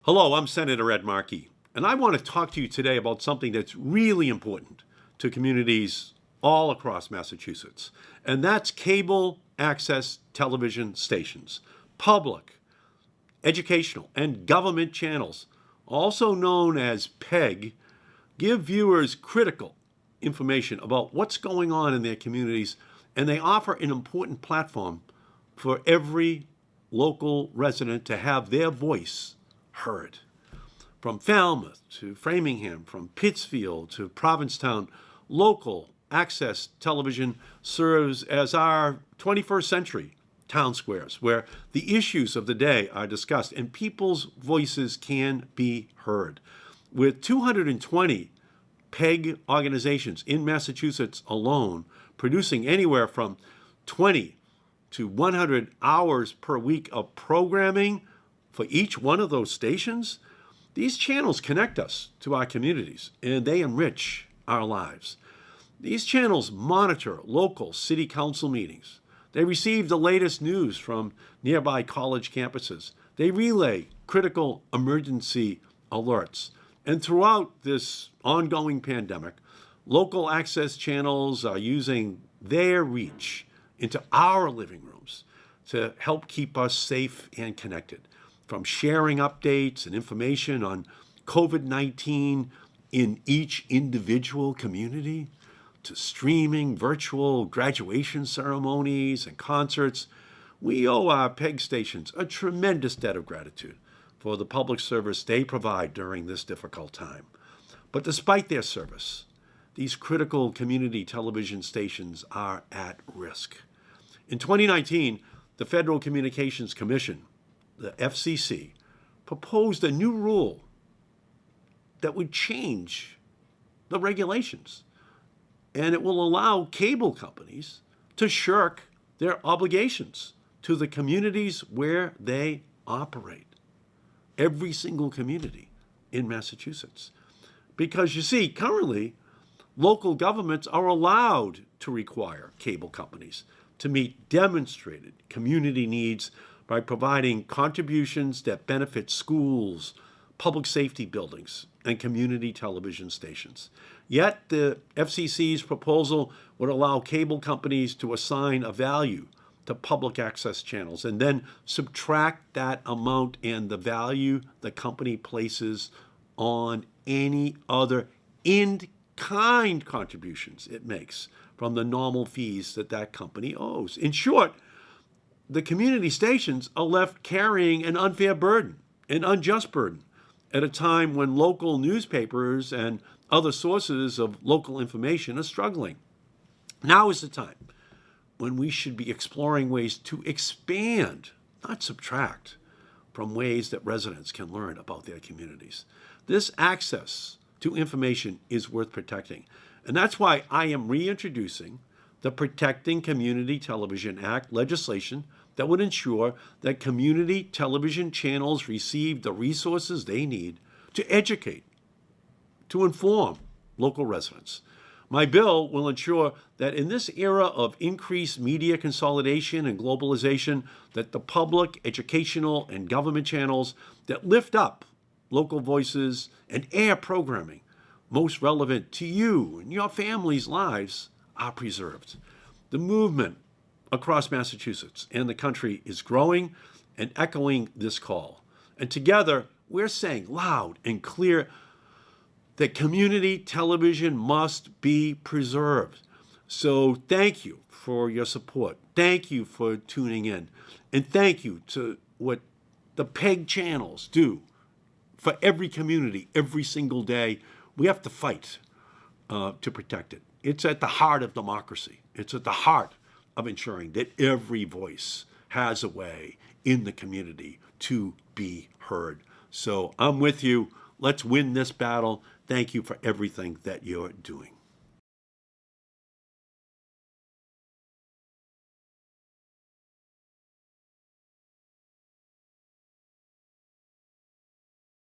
Hello, I'm Senator Ed Markey, and I want to talk to you today about something that's really important to communities all across Massachusetts, and that's cable access television stations, public, educational, and government channels, also known as PEG, give viewers critical information about what's going on in their communities, and they offer an important platform for every local resident to have their voice heard. From Falmouth to Framingham, from Pittsfield to Provincetown, local access television serves as our 21st century town squares where the issues of the day are discussed and people's voices can be heard. With 220 PEG organizations in Massachusetts alone producing anywhere from 20 to 100 hours per week of programming for each one of those stations, these channels connect us to our communities and they enrich our lives. These channels monitor local city council meetings. They receive the latest news from nearby college campuses. They relay critical emergency alerts. And throughout this ongoing pandemic, local access channels are using their reach into our living rooms to help keep us safe and connected. From sharing updates and information on COVID-19 in each individual community, to streaming virtual graduation ceremonies and concerts, we owe our PEG stations a tremendous debt of gratitude for the public service they provide during this difficult time. But despite their service, these critical community television stations are at risk. In 2019, the Federal Communications Commission, the FCC, proposed a new rule that would change the regulations, and it will allow cable companies to shirk their obligations to the communities where they operate. Every single community in Massachusetts. Because you see, currently, local governments are allowed to require cable companies to meet demonstrated community needs by providing contributions that benefit schools, public safety buildings, and community television stations. Yet the FCC's proposal would allow cable companies to assign a value to public access channels and then subtract that amount and the value the company places on any other in-kind contributions it makes from the normal fees that company owes. In short, the community stations are left carrying an unfair burden, an unjust burden, at a time when local newspapers and other sources of local information are struggling. Now is the time when we should be exploring ways to expand, not subtract, from ways that residents can learn about their communities. This access to information is worth protecting, and that's why I am reintroducing the Protecting Community Television Act legislation that would ensure that community television channels receive the resources they need to educate, to inform local residents. My bill will ensure that in this era of increased media consolidation and globalization, that the public, educational, and government channels that lift up local voices and air programming most relevant to you and your family's lives are preserved. The movement across Massachusetts and the country is growing and echoing this call. And together, we're saying loud and clear that community television must be preserved. So thank you for your support. Thank you for tuning in. And thank you to what the PEG channels do for every community every single day. We have to fight to protect it. It's at the heart of democracy. It's at the heart of ensuring that every voice has a way in the community to be heard. So I'm with you. Let's win this battle. Thank you for everything that you're doing.